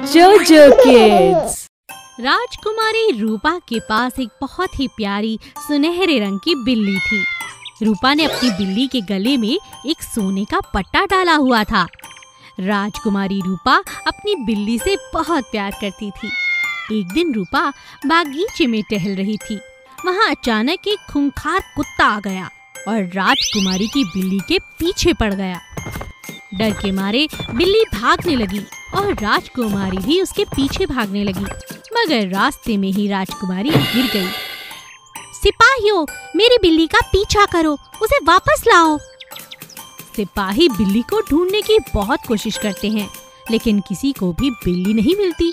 जोजो किड्स। राजकुमारी रूपा के पास एक बहुत ही प्यारी सुनहरे रंग की बिल्ली थी। रूपा ने अपनी बिल्ली के गले में एक सोने का पट्टा डाला हुआ था। राजकुमारी रूपा अपनी बिल्ली से बहुत प्यार करती थी। एक दिन रूपा बागीचे में टहल रही थी। वहाँ अचानक एक खूंखार कुत्ता आ गया और राजकुमारी की बिल्ली के पीछे पड़ गया। डर के मारे बिल्ली भागने लगी और राजकुमारी भी उसके पीछे भागने लगी, मगर रास्ते में ही राजकुमारी गिर गई। सिपाहियों, मेरी बिल्ली का पीछा करो, उसे वापस लाओ। सिपाही बिल्ली को ढूंढने की बहुत कोशिश करते हैं, लेकिन किसी को भी बिल्ली नहीं मिलती।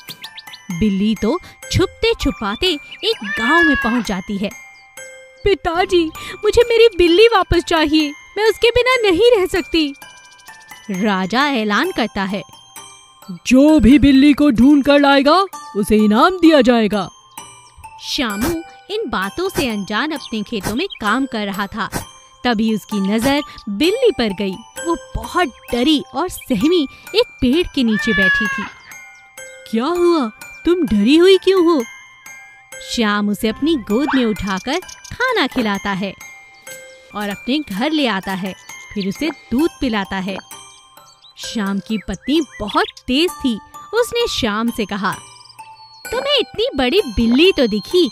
बिल्ली तो छुपते छुपाते एक गांव में पहुंच जाती है। पिताजी, मुझे मेरी बिल्ली वापस चाहिए, मैं उसके बिना नहीं रह सकती। राजा ऐलान करता है, जो भी बिल्ली को ढूंढ कर लाएगा उसे इनाम दिया जाएगा। श्यामू इन बातों से अनजान अपने खेतों में काम कर रहा था। तभी उसकी नजर बिल्ली पर गई। वो बहुत डरी और सहमी एक पेड़ के नीचे बैठी थी। क्या हुआ? तुम डरी हुई क्यों हो? श्याम उसे अपनी गोद में उठाकर खाना खिलाता है और अपने घर ले आता है, फिर उसे दूध पिलाता है। श्याम की पत्नी बहुत तेज थी। उसने श्याम से कहा, तुम्हें इतनी बड़ी बिल्ली तो दिखी,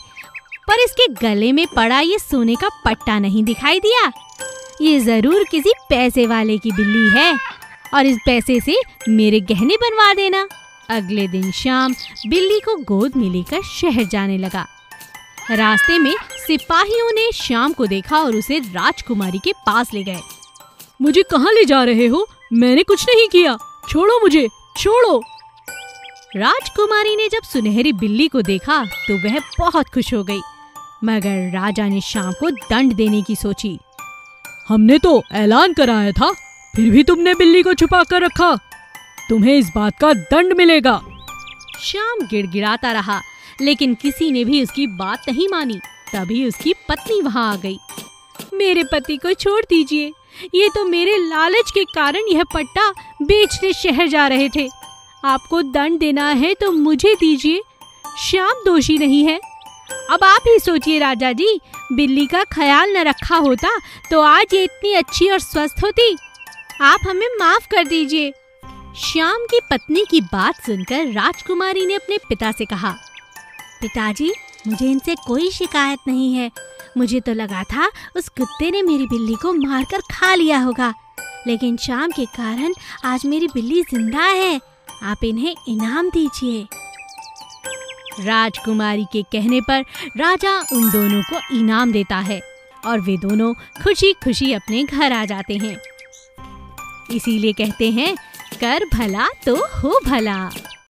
पर इसके गले में पड़ा ये सोने का पट्टा नहीं दिखाई दिया। ये जरूर किसी पैसे वाले की बिल्ली है और इस पैसे से मेरे गहने बनवा देना। अगले दिन श्याम बिल्ली को गोद में लेकर शहर जाने लगा। रास्ते में सिपाहियों ने श्याम को देखा और उसे राजकुमारी के पास ले गए। मुझे कहाँ ले जा रहे हो? मैंने कुछ नहीं किया, छोड़ो मुझे, छोड़ो। राजकुमारी ने जब सुनहरी बिल्ली को देखा तो वह बहुत खुश हो गई, मगर राजा ने श्याम को दंड देने की सोची। हमने तो ऐलान कराया था, फिर भी तुमने बिल्ली को छुपा कर रखा। तुम्हें इस बात का दंड मिलेगा। श्याम गिड़गिड़ाता रहा, लेकिन किसी ने भी उसकी बात नहीं मानी। तभी उसकी पत्नी वहाँ आ गई। मेरे पति को छोड़ दीजिए, ये तो मेरे लालच के कारण यह पट्टा बेचने शहर जा रहे थे। आपको दंड देना है तो मुझे दीजिए, श्याम दोषी नहीं है। अब आप ही सोचिए राजा जी, बिल्ली का ख्याल न रखा होता तो आज ये इतनी अच्छी और स्वस्थ होती। आप हमें माफ कर दीजिए। श्याम की पत्नी की बात सुनकर राजकुमारी ने अपने पिता से कहा, पिताजी, मुझे इनसे कोई शिकायत नहीं है। मुझे तो लगा था उस कुत्ते ने मेरी बिल्ली को मारकर खा लिया होगा, लेकिन श्याम के कारण आज मेरी बिल्ली जिंदा है। आप इन्हें इनाम दीजिए। राजकुमारी के कहने पर राजा उन दोनों को इनाम देता है और वे दोनों खुशी खुशी अपने घर आ जाते हैं। इसीलिए कहते हैं, कर भला तो हो भला।